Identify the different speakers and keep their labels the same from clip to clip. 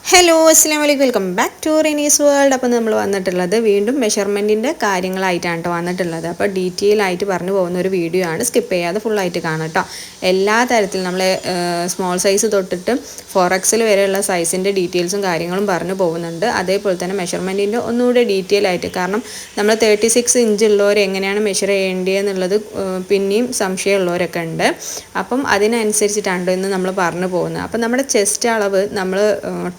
Speaker 1: Hello അസ്സലാമു അലൈക്കും welcome back to Renees world. അപ്പോൾ നമ്മൾ വന്നിട്ടുള്ളത് വീണ്ടും മെഷർമെൻറ്റിൻ്റെ കാര്യങ്ങളായിട്ടാണ് കേട്ടോ വന്നിട്ടുള്ളത്. അപ്പോൾ ഡീറ്റെയിൽ ആയിട്ട് പറഞ്ഞു പോകുന്ന ഒരു വീഡിയോ ആണ്, സ്കിപ്പ് ചെയ്യാതെ ഫുള്ളായിട്ട് കാണാം കേട്ടോ. എല്ലാ തരത്തിലും നമ്മൾ സ്മോൾ സൈസ് തൊട്ടിട്ട് 4XL വരെയുള്ള സൈസിൻ്റെ ഡീറ്റെയിൽസും കാര്യങ്ങളും പറഞ്ഞു പോകുന്നുണ്ട്. അതേപോലെ തന്നെ മെഷർമെൻറ്റിൻ്റെ ഒന്നുകൂടെ ഡീറ്റെയിൽ ആയിട്ട്, കാരണം നമ്മൾ 36 ഇഞ്ച് ഉള്ളവർ എങ്ങനെയാണ് മെഷർ ചെയ്യേണ്ടതെന്നുള്ളത് പിന്നെയും സംശയമുള്ളവരൊക്കെ ഉണ്ട്. അപ്പം അതിനനുസരിച്ചിട്ടാണ് ഇന്ന് നമ്മൾ പറഞ്ഞു പോകുന്നത്. അപ്പം നമ്മുടെ ചെസ്റ്റ് അളവ് നമ്മൾ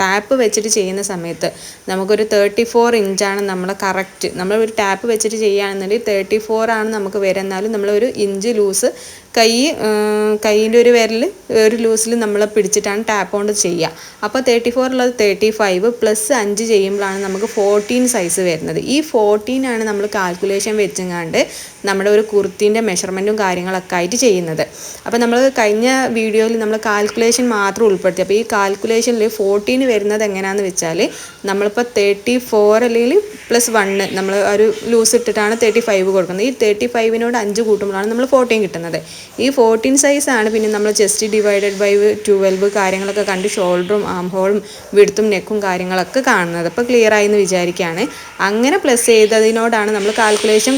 Speaker 1: ടാപ്പ് വെച്ചിട്ട് ചെയ്യുന്ന സമയത്ത് നമുക്കൊരു 34 ഇഞ്ചാണ് നമ്മൾ കറക്റ്റ്. നമ്മളൊരു ടാപ്പ് വെച്ചിട്ട് ചെയ്യുകയാണെന്നുണ്ടെങ്കിൽ 34 ആണ് നമുക്ക് വരുന്നാലും നമ്മളൊരു ഇഞ്ച് ലൂസ് കൈയിൻ്റെ ഒരു വിരൽ ഒരു ലൂസിൽ നമ്മൾ പിടിച്ചിട്ടാണ് ടാപ്പ് കൊണ്ട് ചെയ്യുക. അപ്പോൾ 34 ഉള്ളത് 35 പ്ലസ് 5 ചെയ്യുമ്പോഴാണ് നമുക്ക് 14 സൈസ് വരുന്നത്. ഈ 14 ആണ് നമ്മൾ കാൽക്കുലേഷൻ വെച്ചെങ്ങാണ്ട് നമ്മുടെ ഒരു കുർത്തീൻ്റെ മെഷർമെൻറ്റും കാര്യങ്ങളൊക്കെ ആയിട്ട് ചെയ്യുന്നത്. അപ്പോൾ നമ്മൾ കഴിഞ്ഞ വീഡിയോയിൽ നമ്മൾ കാൽക്കുലേഷൻ മാത്രം ഉൾപ്പെടുത്തി. അപ്പോൾ ഈ കാൽക്കുലേഷനിൽ 14 വരുന്നത് എങ്ങനെയാണെന്ന് വെച്ചാൽ നമ്മളിപ്പോൾ 34 അല്ലെങ്കിൽ +1 നമ്മൾ ഒരു ലൂസ് ഇട്ടിട്ടാണ് 35 കൊടുക്കുന്നത്. ഈ 35നോട് 5 കൂട്ടുമ്പോഴാണ് നമ്മൾ 14 കിട്ടുന്നത്. ഈ 14 സൈസാണ് പിന്നെ നമ്മൾ ചെസ്റ്റ് ഡിവൈഡഡ് ബൈ 12 കാര്യങ്ങളൊക്കെ കണ്ട് ഷോൾഡറും ആം ഹോളും വിടുത്തും നെക്കും കാര്യങ്ങളൊക്കെ കാണുന്നത്. അപ്പോൾ ക്ലിയർ ആയി എന്ന് വിചാരിക്കുകയാണ്. അങ്ങനെ പ്ലസ് ചെയ്തതിനോടാണ് നമ്മൾ കാൽക്കുലേഷൻ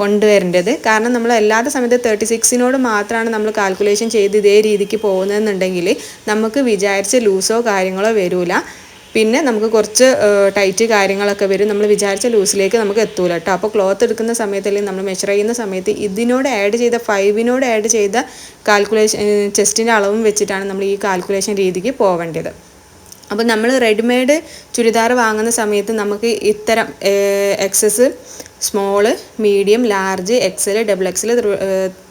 Speaker 1: കൊണ്ടുവരേണ്ടത്. കാരണം നമ്മൾ അല്ലാത്ത സമയത്ത് 36നോട് മാത്രമാണ് നമ്മൾ കാൽക്കുലേഷൻ ചെയ്ത് ഇതേ രീതിക്ക് പോകുന്നതെന്നുണ്ടെങ്കിൽ നമുക്ക് വിചാരിച്ച ലൂസോ കാര്യങ്ങളോ വരില്ല. പിന്നെ നമുക്ക് കുറച്ച് ടൈറ്റ് കാര്യങ്ങളൊക്കെ വരും. നമ്മൾ വിചാരിച്ച ലൂസിലേക്ക് നമുക്ക് എത്തൂല കേട്ടോ. അപ്പോൾ ക്ലോത്ത് എടുക്കുന്ന സമയത്ത് അല്ലെങ്കിൽ നമ്മൾ മെഷർ ചെയ്യുന്ന സമയത്ത് ഇതിനോട് ആഡ് ചെയ്ത 5നോട് ആഡ് ചെയ്ത കാൽക്കുലേഷൻ ചെസ്റ്റിൻ്റെ അളവും വെച്ചിട്ടാണ് നമ്മൾ ഈ കാൽക്കുലേഷൻ രീതിക്ക് പോവേണ്ടത്. അപ്പോൾ നമ്മൾ റെഡിമെയ്ഡ് ചുരിദാർ വാങ്ങുന്ന സമയത്ത് നമുക്ക് ഇത്തരം XS, small, medium, large, XL, XXL,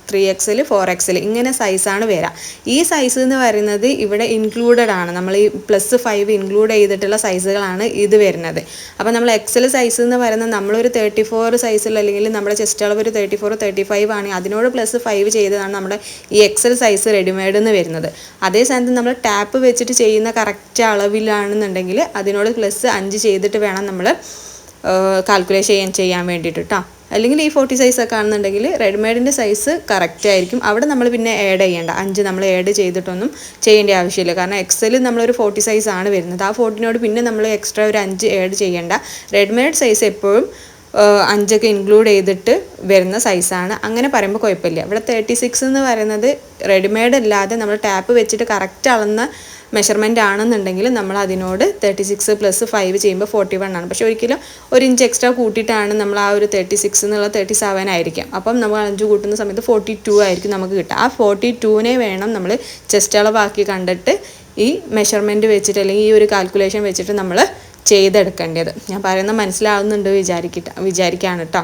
Speaker 1: 3XL, 4XL ഇങ്ങനെ സൈസാണ് വരിക. ഈ സൈസ് എന്ന് പറയുന്നത് ഇവിടെ ഇൻക്ലൂഡഡ് ആണ്. നമ്മൾ ഈ +5 ഇൻക്ലൂഡ് ചെയ്തിട്ടുള്ള സൈസുകളാണ് ഇത് വരുന്നത്. അപ്പോൾ നമ്മൾ XL സൈസ് എന്ന് പറയുന്നത് നമ്മളൊരു 34 സൈസിൽ അല്ലെങ്കിൽ നമ്മുടെ ചെസ്റ്റ് അളവ് ഒരു 34, 35 ആണ്, അതിനോട് +5 ചെയ്തതാണ് നമ്മുടെ ഈ XL സൈസ് റെഡിമെയ്ഡ് എന്ന് വരുന്നത്. അതേ സ്ഥാനത്ത് നമ്മൾ ടാപ്പ് വെച്ചിട്ട് ചെയ്യുന്ന കറക്റ്റ് അളവിലാണെന്നുണ്ടെങ്കിൽ അതിനോട് +5 ചെയ്തിട്ട് വേണം നമ്മൾ കാൽക്കുലേഷൻ ചെയ്യാൻ വേണ്ടിയിട്ട് കേട്ടോ. അല്ലെങ്കിൽ ഈ 40 സൈസൊക്കെ ആണെന്നുണ്ടെങ്കിൽ റെഡിമെയ്ഡിൻ്റെ സൈസ് കറക്റ്റ് ആയിരിക്കും. അവിടെ നമ്മൾ പിന്നെ ആഡ് ചെയ്യേണ്ട 5 നമ്മൾ ആഡ് ചെയ്തിട്ടൊന്നും ചെയ്യേണ്ട ആവശ്യമില്ല. കാരണം XL നമ്മളൊരു 40 സൈസാണ് വരുന്നത്. ആ 40നോട് പിന്നെ നമ്മൾ എക്സ്ട്രാ ഒരു 5 ആഡ് ചെയ്യേണ്ട. റെഡിമെയ്ഡ് സൈസ് എപ്പോഴും 5 ഇൻക്ലൂഡ് ചെയ്തിട്ട് വരുന്ന സൈസാണ്. അങ്ങനെ പറയുമ്പോൾ കുഴപ്പമില്ല. ഇവിടെ 36 എന്ന് പറയുന്നത് റെഡിമെയ്ഡ് അല്ലാതെ നമ്മൾ ടാപ്പ് വെച്ചിട്ട് കറക്റ്റ് അളന്ന മെഷർമെൻ്റ് ആണെന്നുണ്ടെങ്കിൽ നമ്മൾ അതിനോട് 36 + 5 ചെയ്യുമ്പോൾ 41 ആണ്. പക്ഷേ ഒരിക്കലും ഒരു ഇഞ്ച് എക്സ്ട്രാ കൂട്ടിയിട്ടാണ് നമ്മൾ ആ ഒരു 36 എന്നുള്ള 37 ആയിരിക്കും. അപ്പം നമ്മൾ 5 കൂട്ടുന്ന സമയത്ത് 42 ആയിരിക്കും നമുക്ക് കിട്ടുക. ആ 42നെ വേണം നമ്മൾ ചെസ്റ്റ് അളവാക്കി കണ്ടിട്ട് ഈ മെഷർമെൻറ്റ് വെച്ചിട്ട് അല്ലെങ്കിൽ ഈ ഒരു കാൽക്കുലേഷൻ വെച്ചിട്ട് നമ്മൾ ചെയ്തെടുക്കേണ്ടത്. ഞാൻ പറയുന്നത് മനസ്സിലാവുന്നുണ്ട് വിചാരിക്കുകയാണ് കേട്ടോ.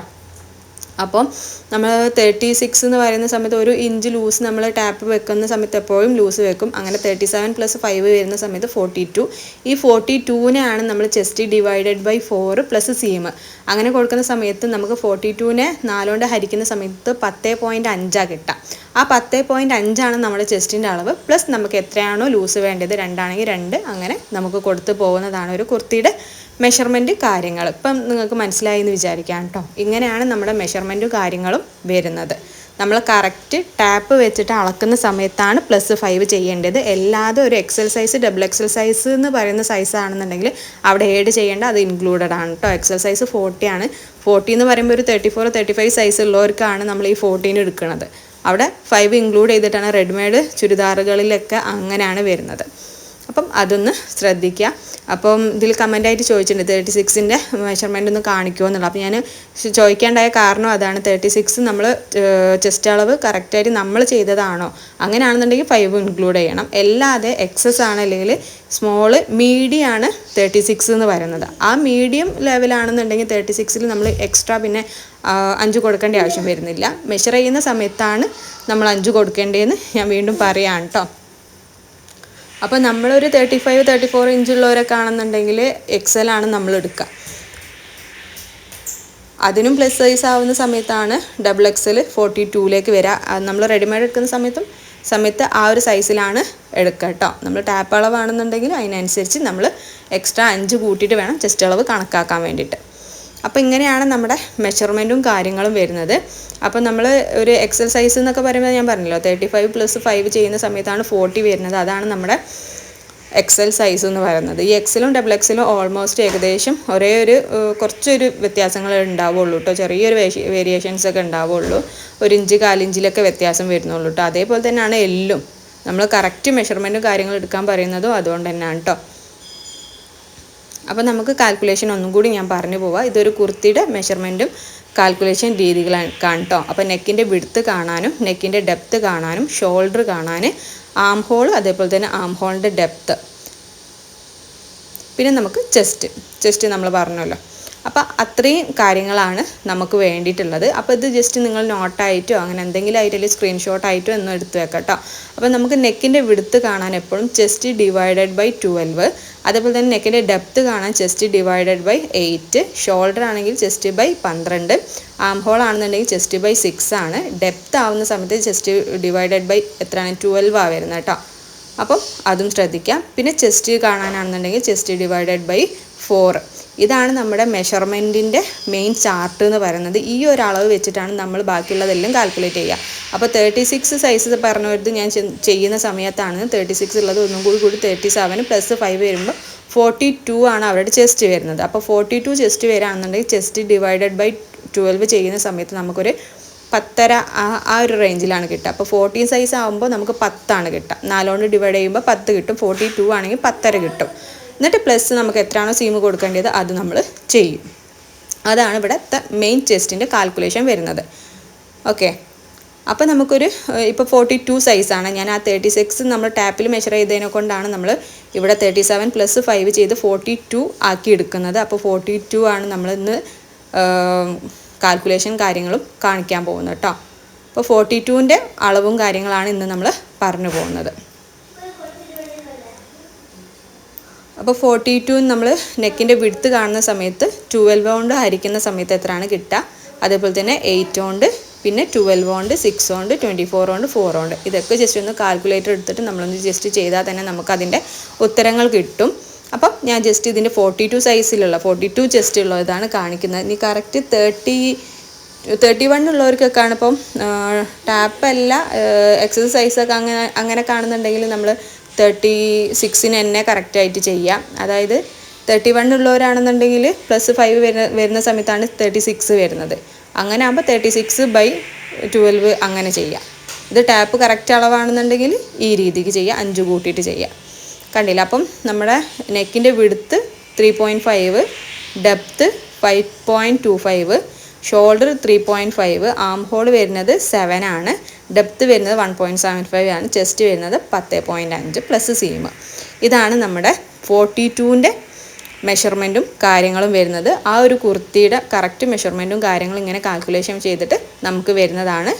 Speaker 1: അപ്പം നമ്മൾ 36 എന്ന് പറയുന്ന സമയത്ത് ഒരു ഇഞ്ച് ലൂസ് നമ്മൾ ടാപ്പ് വെക്കുന്ന സമയത്ത് എപ്പോഴും ലൂസ് വെക്കും. അങ്ങനെ 37 + 5 വരുന്ന സമയത്ത് 42. ഈ 42നെയാണ് നമ്മൾ ചെസ്റ്റ് ഡിവൈഡഡ് ബൈ 4 + സീം അങ്ങനെ കൊടുക്കുന്ന സമയത്ത് നമുക്ക് 42നെ 4 കൊണ്ട് ഹരിക്കുന്ന സമയത്ത് 10.5 കിട്ടുക. ആ 10.5 ആണ് നമ്മുടെ ചെസ്റ്റിൻ്റെ അളവ്. പ്ലസ് നമുക്ക് എത്രയാണോ ലൂസ് വേണ്ടത്, 2 ആണെങ്കിൽ 2 അങ്ങനെ നമുക്ക് കൊടുത്തു പോകുന്നതാണ് ഒരു കുർത്തിയുടെ മെഷർമെൻറ്റ് കാര്യങ്ങൾ. ഇപ്പം നിങ്ങൾക്ക് മനസ്സിലായി എന്ന് വിചാരിക്കാം കേട്ടോ. ഇങ്ങനെയാണ് നമ്മുടെ മെഷർമെൻറ്റും കാര്യങ്ങളും വരുന്നത്. നമ്മൾ കറക്റ്റ് ടാപ്പ് വെച്ചിട്ട് അളക്കുന്ന സമയത്താണ് +5 ചെയ്യേണ്ടത്. അല്ലാതെ ഒരു XL സൈസ്, XXL സൈസ് എന്ന് പറയുന്ന സൈസ് ആണെന്നുണ്ടെങ്കിൽ അവിടെ ആഡ് ചെയ്യേണ്ട, അത് ഇൻക്ലൂഡഡ് ആണ് കേട്ടോ. XL സൈസ് 40 ആണ്. 40 എന്ന് പറയുമ്പോൾ ഒരു 34, 35 സൈസ് ഉള്ളവർക്കാണ് നമ്മൾ ഈ 14 എടുക്കുന്നത്. അവിടെ 5 ഇൻക്ലൂഡ് ചെയ്തിട്ടാണ് റെഡിമെയ്ഡ് ചുരിദാറുകളിലൊക്കെ അങ്ങനെയാണ് വരുന്നത്. അപ്പം അതൊന്ന് ശ്രദ്ധിക്കുക. അപ്പം ഇതിൽ കമൻ്റായിട്ട് ചോദിച്ചിട്ടുണ്ട് 36ൻ്റെ മെഷർമെൻ്റ് ഒന്ന് കാണിക്കുമോ എന്നുള്ളത്. അപ്പോൾ ഞാൻ ചോദിക്കേണ്ടായ കാരണം അതാണ്. 36 നമ്മൾ ചെസ്റ്റ് അളവ് കറക്റ്റായിട്ട് നമ്മൾ ചെയ്തതാണോ, അങ്ങനെയാണെന്നുണ്ടെങ്കിൽ 5 ഇൻക്ലൂഡ് ചെയ്യണം. അല്ലാതെ എക്സസ് ആണ് അല്ലെങ്കിൽ സ്മോള്, മീഡിയം ആണ് 36 എന്ന് പറയുന്നത്. ആ മീഡിയം ലെവലാണെന്നുണ്ടെങ്കിൽ 36ൽ നമ്മൾ എക്സ്ട്രാ പിന്നെ 5 കൊടുക്കേണ്ട ആവശ്യം വരുന്നില്ല. മെഷർ ചെയ്യുന്ന സമയത്താണ് നമ്മൾ 5 കൊടുക്കേണ്ടതെന്ന് ഞാൻ വീണ്ടും പറയാം കേട്ടോ. അപ്പോൾ നമ്മളൊരു 35, 34 ഇഞ്ചുള്ളവരൊക്കെ ആണെന്നുണ്ടെങ്കിൽ XL ആണ് നമ്മൾ എടുക്കുക. അതിനും പ്ലസ് സൈസ് ആവുന്ന സമയത്താണ് XXL 42ലേക്ക് വരിക. നമ്മൾ റെഡിമെയ്ഡ് എടുക്കുന്ന സമയത്ത് ആ ഒരു സൈസിലാണ് എടുക്കുക കേട്ടോ. നമ്മൾ ടാപ്പ് അളവാണെന്നുണ്ടെങ്കിൽ അതിനനുസരിച്ച് നമ്മൾ എക്സ്ട്രാ 5 കൂട്ടിയിട്ട് വേണം ചെസ്റ്റ് അളവ് കണക്കാക്കാൻ വേണ്ടിയിട്ട്. അപ്പോൾ ഇങ്ങനെയാണ് നമ്മുടെ മെഷർമെൻറ്റും കാര്യങ്ങളും വരുന്നത്. അപ്പോൾ നമ്മൾ ഒരു XL സൈസ് എന്നൊക്കെ പറയുമ്പോൾ ഞാൻ പറഞ്ഞല്ലോ 35 + 5 ചെയ്യുന്ന സമയത്താണ് 40 വരുന്നത്. അതാണ് നമ്മുടെ എക്സൽ സൈസ് എന്ന് പറയുന്നത്. ഈ എക്സലും ഡബിൾ എക്സലും ഓൾമോസ്റ്റ് ഏകദേശം ഒരേ ഒരു കുറച്ചൊരു വ്യത്യാസങ്ങൾ ഉണ്ടാവുള്ളൂ കേട്ടോ. ചെറിയൊരു വേരിയേഷൻസ് ഒക്കെ ഉണ്ടാവുള്ളൂ. 1 ഇഞ്ച് 1/4 ഇഞ്ചിലൊക്കെ വ്യത്യാസം വരുന്നുള്ളൂ കേട്ടോ. അതേപോലെ തന്നെയാണ് എല്ലും. നമ്മൾ കറക്റ്റ് മെഷർമെൻറ്റും കാര്യങ്ങളും എടുക്കാൻ പറയുന്നതും അതുകൊണ്ട് തന്നെയാണ് കേട്ടോ. അപ്പോൾ നമുക്ക് കാൽക്കുലേഷൻ ഒന്നും കൂടി ഞാൻ പറഞ്ഞു പോവാം. ഇതൊരു കുർത്തിയുടെ മെഷർമെൻറ്റും കാൽക്കുലേഷൻ രീതികളാണ് കേട്ടോ. അപ്പോൾ നെക്കിൻ്റെ വിഡ്ത്ത് കാണാനും നെക്കിൻ്റെ ഡെപ്ത്ത് കാണാനും ഷോൾഡർ കാണാൻ ആം ഹോൾ അതേപോലെ തന്നെ ആം ഹോളിൻ്റെ ഡെപ്ത്ത്, പിന്നെ നമുക്ക് ചെസ്റ്റ് നമ്മൾ പറഞ്ഞല്ലോ. അപ്പോൾ അത്രയും കാര്യങ്ങളാണ് നമുക്ക് വേണ്ടിയിട്ടുള്ളത്. അപ്പോൾ ഇത് ജസ്റ്റ് നിങ്ങൾ നോട്ടായിട്ടോ അങ്ങനെ എന്തെങ്കിലും ആയിട്ട് അല്ലെങ്കിൽ സ്ക്രീൻഷോട്ടായിട്ടോ ഒന്നും എടുത്ത് വെക്കാം കേട്ടോ. അപ്പോൾ നമുക്ക് നെക്കിൻ്റെ വിഡ്ത്ത് കാണാൻ എപ്പോഴും ചെസ്റ്റ് ഡിവൈഡഡ് ബൈ 12, അതേപോലെ തന്നെ നെക്കിൻ്റെ ഡെപ്ത്ത് കാണാൻ ചെസ്റ്റ് ഡിവൈഡഡ് ബൈ 8, ഷോൾഡർ ആണെങ്കിൽ ചെസ്റ്റ് ബൈ 12, ആം ഹോൾ ആണെന്നുണ്ടെങ്കിൽ ചെസ്റ്റ് ബൈ 6 ആണ്. ഡെപ്ത്ത് ആവുന്ന സമയത്ത് ചെസ്റ്റ് ഡിവൈഡഡ് ബൈ എത്രയാണ് 12 ആ വരുന്നത് കേട്ടോ. അപ്പം അതും ശ്രദ്ധിക്കാം. പിന്നെ ചെസ്റ്റ് കാണാനാണെന്നുണ്ടെങ്കിൽ ചെസ്റ്റ് ഡിവൈഡഡ് ബൈ 4. ഇതാണ് നമ്മുടെ മെഷർമെൻറ്റിൻ്റെ മെയിൻ ചാർട്ട് എന്ന് പറയുന്നത്. ഈ ഒരു അളവ് വെച്ചിട്ടാണ് നമ്മൾ ബാക്കിയുള്ളതെല്ലാം കാൽക്കുലേറ്റ് ചെയ്യുക. അപ്പോൾ 36 സൈസ് പറഞ്ഞവരുത് ഞാൻ ചെയ്യുന്ന സമയത്താണ് 36 ഉള്ളത്. ഒന്നും കൂടി 37 + 5 വരുമ്പോൾ 42 ആണ് അവരുടെ ചെസ്റ്റ് വരുന്നത്. അപ്പോൾ 42 ചെസ്റ്റ് വരികയാണെന്നുണ്ടെങ്കിൽ ചെസ്റ്റ് ഡിവൈഡഡ് ബൈ 12 ചെയ്യുന്ന സമയത്ത് നമുക്കൊരു 10.5 ആ ഒരു റേഞ്ചിലാണ് കിട്ടുക. അപ്പോൾ 14 സൈസ് ആകുമ്പോൾ നമുക്ക് 10 ആണ് കിട്ടുക. 4 കൊണ്ട് ഡിവൈഡ് ചെയ്യുമ്പോൾ 10 കിട്ടും. 42 ആണെങ്കിൽ 10.5 കിട്ടും. എന്നിട്ട് പ്ലസ് നമുക്ക് എത്രയാണോ സീം കൊടുക്കേണ്ടത് അത് നമ്മൾ ചെയ്യും. അതാണ് ഇവിടുത്തെ മെയിൻ ചെസ്റ്റിൻ്റെ കാൽക്കുലേഷൻ വരുന്നത്. ഓക്കെ, അപ്പോൾ നമുക്കൊരു ഇപ്പോൾ 42 സൈസാണ്. ഞാൻ ആ 36 നമ്മൾ ടാപ്പിൽ മെഷർ ചെയ്തതിനെ കൊണ്ടാണ് നമ്മൾ ഇവിടെ 37 + 5 ചെയ്ത് 42 ആക്കി എടുക്കുന്നത്. അപ്പോൾ 42 ആണ് നമ്മളിന്ന് കാൽക്കുലേഷൻ കാര്യങ്ങളും കാണിക്കാൻ പോകുന്നത് കേട്ടോ. അപ്പോൾ 42ൻ്റെ അളവും കാര്യങ്ങളാണ് ഇന്ന് നമ്മൾ പറഞ്ഞു പോകുന്നത്. അപ്പോൾ 42 നമ്മൾ നെക്കിൻ്റെ വിഡ്ത്ത് കാണുന്ന സമയത്ത് 12 കൊണ്ട് ഹരിക്കുന്ന സമയത്ത് എത്രയാണ് കിട്ടുക, അതേപോലെ തന്നെ 8 കൊണ്ട്, പിന്നെ 12 കൊണ്ട്, 6 കൊണ്ട്, 24 കൊണ്ട്, 4 കൊണ്ട്, ഇതൊക്കെ ജസ്റ്റ് ഒന്ന് കാൽക്കുലേറ്റർ എടുത്തിട്ട് നമ്മളൊന്ന് ജസ്റ്റ് ചെയ്താൽ തന്നെ നമുക്കതിൻ്റെ ഉത്തരങ്ങൾ കിട്ടും. അപ്പം ഞാൻ ജസ്റ്റ് ഇതിൻ്റെ 42 സൈസിലുള്ള 42 ചെസ്റ്റ് ഉള്ളതാണ് കാണിക്കുന്നത്. ഇനി കറക്റ്റ് 31 ഉള്ളവർക്കൊക്കെയാണ് ഇപ്പം ടാപ്പല്ല എക്സസൈസൊക്കെ അങ്ങനെ കാണുന്നുണ്ടെങ്കിൽ നമ്മൾ 36 തന്നെ കറക്റ്റായിട്ട് ചെയ്യാം. അതായത് 31 ഉള്ളവരാണെന്നുണ്ടെങ്കിൽ +5 വരുന്ന സമയത്താണ് 36 വരുന്നത്. അങ്ങനെ ആകുമ്പോൾ 36/12 അങ്ങനെ ചെയ്യാം. ഇത് ടാപ്പ് കറക്റ്റ് അളവാണെന്നുണ്ടെങ്കിൽ ഈ രീതിക്ക് ചെയ്യാം, 5 കൂട്ടിയിട്ട് ചെയ്യാം. കണ്ടില്ല? അപ്പം നമ്മുടെ നെക്കിൻ്റെ width 3.5, depth 5.25, shoulder 3.5, arm hole വരുന്നത് 7 ആണ്, ഡെപ്ത്ത് വരുന്നത് 1.75 ആണ്, ചെസ്റ്റ് വരുന്നത് 10.5 പ്ലസ് സീം. ഇതാണ് നമ്മുടെ 42ൻ്റെ മെഷർമെൻറ്റും കാര്യങ്ങളും വരുന്നത്. ആ ഒരു കുർത്തിയുടെ കറക്റ്റ് മെഷർമെൻറ്റും കാര്യങ്ങളും ഇങ്ങനെ കാൽക്കുലേഷൻ ചെയ്തിട്ട് നമുക്ക് വരുന്നതാണ്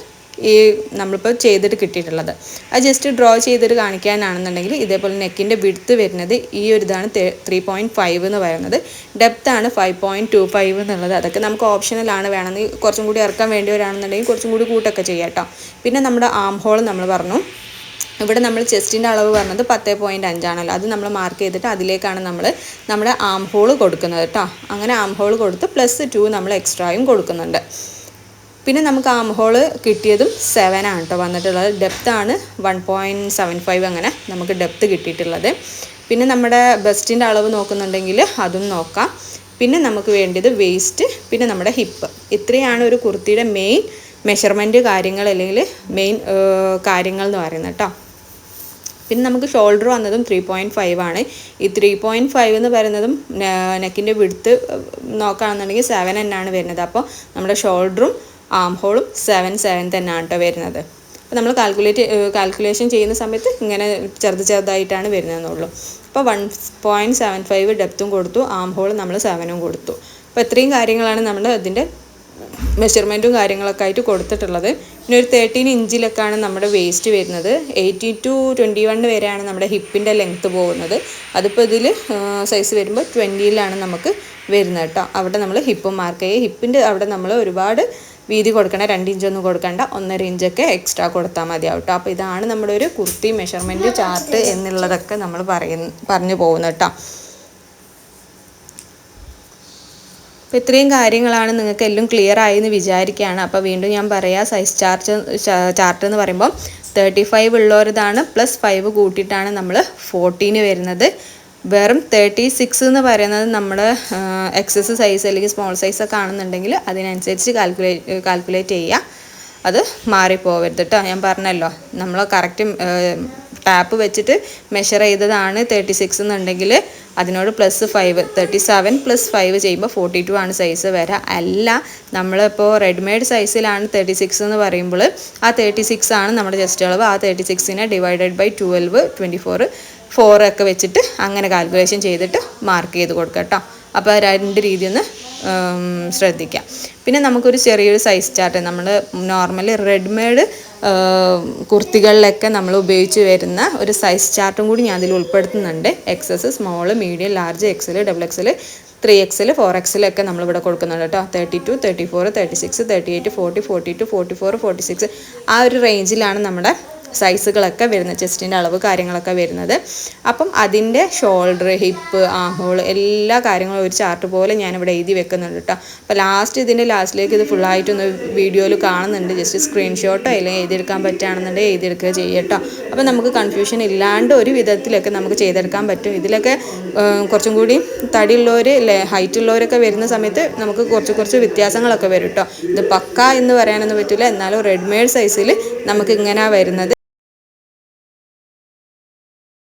Speaker 1: ഈ നമ്മളിപ്പോൾ ചെയ്തിട്ട് കിട്ടിയിട്ടുള്ളത്. അത് ജസ്റ്റ് ഡ്രോ ചെയ്തിട്ട് കാണിക്കാനാണെന്നുണ്ടെങ്കിൽ ഇതേപോലെ നെക്കിൻ്റെ വിഡ്ത്ത് വരുന്നത് ഈ ഒരു ഇതാണ് 3.5 എന്ന് പറയുന്നത്. ഡെപ്ത്താണ് 5.25 എന്നുള്ളത്. അതൊക്കെ നമുക്ക് ഓപ്ഷണലാണ്. വേണമെങ്കിൽ കുറച്ചും കൂടി ഇറക്കാൻ വേണ്ടിയവരാണെന്നുണ്ടെങ്കിൽ കുറച്ചും കൂടി കൂട്ടൊക്കെ ചെയ്യാം കേട്ടോ. പിന്നെ നമ്മുടെ ആം ഹോൾ നമ്മൾ പറഞ്ഞു. ഇവിടെ നമ്മൾ ചെസ്റ്റിൻ്റെ അളവ് പറഞ്ഞത് 10.5 ആണല്ലോ. അത് നമ്മൾ മാർക്ക് ചെയ്തിട്ട് അതിലേക്കാണ് നമ്മൾ നമ്മുടെ ആം ഹോൾ കൊടുക്കുന്നത് കേട്ടോ. അങ്ങനെ ആം ഹോൾ കൊടുത്ത് +2 നമ്മൾ എക്സ്ട്രായും കൊടുക്കുന്നുണ്ട്. പിന്നെ നമുക്ക് ആം ഹോൾ കിട്ടിയതും 7 ആണ് കേട്ടോ വന്നിട്ടുള്ളത്. ഡെപ്ത്താണ് 1.75 അങ്ങനെ നമുക്ക് ഡെപ്ത്ത് കിട്ടിയിട്ടുള്ളത്. പിന്നെ നമ്മുടെ ബസ്റ്റിൻ്റെ അളവ് നോക്കുന്നുണ്ടെങ്കിൽ അതും നോക്കാം. പിന്നെ നമുക്ക് വേണ്ടത് വേസ്റ്റ്, പിന്നെ നമ്മുടെ ഹിപ്പ്. ഇത്രയാണ് ഒരു കുർത്തിയുടെ മെയിൻ മെഷർമെൻറ്റ് കാര്യങ്ങൾ അല്ലെങ്കിൽ മെയിൻ കാര്യങ്ങൾ എന്ന് പറയുന്നത് കേട്ടോ. പിന്നെ നമുക്ക് ഷോൾഡർ വന്നതും 3.5 ആണ്. ഈ 3.5 എന്ന് പറയുന്നതും നെക്കിൻ്റെ വിഡ്ത്ത് നോക്കുകയാണെന്നുണ്ടെങ്കിൽ 7 തന്നെയാണ് വരുന്നത്. അപ്പോൾ നമ്മുടെ ഷോൾഡറും ആം ഹോളും 7 തന്നെയാണ് കേട്ടോ വരുന്നത്. അപ്പോൾ നമ്മൾ കാൽക്കുലേഷൻ ചെയ്യുന്ന സമയത്ത് ഇങ്ങനെ ചെറുതായിട്ടാണ് വരുന്നതെന്നുള്ളൂ. അപ്പോൾ 1.75 ഡെപ്ത്തും കൊടുത്തു, ആം ഹോൾ നമ്മൾ 7 കൊടുത്തു. അപ്പോൾ ഇത്രയും കാര്യങ്ങളാണ് നമ്മൾ അതിൻ്റെ മെഷർമെൻറ്റും കാര്യങ്ങളൊക്കെ ആയിട്ട് കൊടുത്തിട്ടുള്ളത്. പിന്നെ ഒരു 13 ഇഞ്ചിലൊക്കെയാണ് നമ്മുടെ വേസ്റ്റ് വരുന്നത്. 18 to 21 വരെയാണ് നമ്മുടെ ഹിപ്പിൻ്റെ ലെങ്ത്ത് പോകുന്നത്. അതിപ്പോൾ ഇതിൽ സൈസ് വരുമ്പോൾ 20ലാണ് നമുക്ക് വരുന്നത് കേട്ടോ. അവിടെ നമ്മൾ ഹിപ്പ് മാർക്ക് ചെയ്യുക. ഹിപ്പിൻ്റെ അവിടെ നമ്മൾ ഒരുപാട് വീതി കൊടുക്കണ്ട, 2 ഇഞ്ചൊന്നും കൊടുക്കണ്ട, 1.5 ഇഞ്ചൊക്കെ എക്സ്ട്രാ കൊടുത്താൽ മതിയാവും കേട്ടോ. അപ്പോൾ ഇതാണ് നമ്മുടെ ഒരു കുർത്തി മെഷർമെൻറ്റ് ചാർട്ട് എന്നുള്ളതൊക്കെ നമ്മൾ പറഞ്ഞു പോകുന്നത് കേട്ടോ. അപ്പോൾ ഇത്രയും കാര്യങ്ങളാണ് നിങ്ങൾക്ക് എല്ലാം ക്ലിയർ ആയി എന്ന് വിചാരിക്കുകയാണ്. അപ്പോൾ വീണ്ടും ഞാൻ പറയാം, സൈസ് ചാർട്ട് എന്ന് പറയുമ്പോൾ 35 ഉള്ളവരതാണ് +5 കൂട്ടിയിട്ടാണ് നമ്മൾ 14 വരുന്നത്. വെറും 36 എന്ന് പറയുന്നത് നമ്മൾ എക്സസ് സൈസ് അല്ലെങ്കിൽ സ്മോൾ സൈസൊക്കെ ആണെന്നുണ്ടെങ്കിൽ അതിനനുസരിച്ച് കാൽക്കുലേറ്റ് ചെയ്യുക. അത് മാറിപ്പോവരുത് കേട്ടോ. ഞാൻ പറഞ്ഞല്ലോ, നമ്മൾ കറക്റ്റ് ടാപ്പ് വെച്ചിട്ട് മെഷർ ചെയ്തതാണ് 36 എന്നുണ്ടെങ്കിൽ അതിനോട് +5 37 +5 ചെയ്യുമ്പോൾ 42 ആണ് സൈസ് വരിക. അല്ല, നമ്മളിപ്പോൾ റെഡിമെയ്ഡ് സൈസിലാണ് 36 എന്ന് പറയുമ്പോൾ ആ 36 ആണ് നമ്മുടെ ചെസ്റ്റ് അളവ്. ആ 36നെ /12 24 4 ഒക്കെ വെച്ചിട്ട് അങ്ങനെ കാൽക്കുലേഷൻ ചെയ്തിട്ട് മാർക്ക് ചെയ്ത് കൊടുക്കുക കേട്ടോ. അപ്പോൾ 2 രീതി ഒന്ന് ശ്രദ്ധിക്കാം. പിന്നെ നമുക്കൊരു ചെറിയൊരു സൈസ് ചാർട്ട്, നമ്മൾ നോർമലി റെഡിമെയ്ഡ് കുർത്തികളിലൊക്കെ നമ്മൾ ഉപയോഗിച്ച് വരുന്ന ഒരു സൈസ് ചാർട്ടും കൂടി ഞാൻ അതിൽ ഉൾപ്പെടുത്തുന്നുണ്ട്. XS, small, medium, large, XL, XXL, 3XL, 4XL ഒക്കെ നമ്മളിവിടെ കൊടുക്കുന്നുണ്ട് കേട്ടോ. 32, 34, 36, 38, 40, 42, 44, 46 ആ ഒരു റേഞ്ചിലാണ് നമ്മുടെ സൈസുകളൊക്കെ വരുന്നത്, ചെസ്റ്റിൻ്റെ അളവ് കാര്യങ്ങളൊക്കെ വരുന്നത്. അപ്പം അതിൻ്റെ ഷോൾഡർ, ഹിപ്പ്, ആംഹോൾ എല്ലാ കാര്യങ്ങളും ഒരു ചാർട്ട് പോലെ ഞാനിവിടെ എഴുതി വെക്കുന്നുണ്ട് കേട്ടോ. അപ്പോൾ ഇതിൻ്റെ ലാസ്റ്റിലേക്ക് ഇത് ഫുള്ളായിട്ടൊന്ന് വീഡിയോയിൽ കാണുന്നുണ്ട്. ജസ്റ്റ് സ്ക്രീൻഷോട്ടോ അല്ലെങ്കിൽ എഴുതിയെടുക്കാൻ പറ്റുകയാണെന്നുണ്ടെങ്കിൽ എഴുതിയെടുക്കുക ചെയ്യട്ടോ. അപ്പോൾ നമുക്ക് കൺഫ്യൂഷൻ ഇല്ലാണ്ട് ഒരു വിധത്തിലൊക്കെ നമുക്ക് ചെയ്തെടുക്കാൻ പറ്റും. ഇതിലൊക്കെ കുറച്ചും കൂടി തടിയുള്ളവർ, ഹൈറ്റ് ഉള്ളവരൊക്കെ വരുന്ന സമയത്ത് നമുക്ക് കുറച്ച് വ്യത്യാസങ്ങളൊക്കെ വരും കേട്ടോ. ഇത് പക്ക എന്ന് പറയാനൊന്നും പറ്റില്ല, എന്നാലും റെഡിമെയ്ഡ് സൈസിൽ നമുക്ക് ഇങ്ങനെ വരുന്നത്.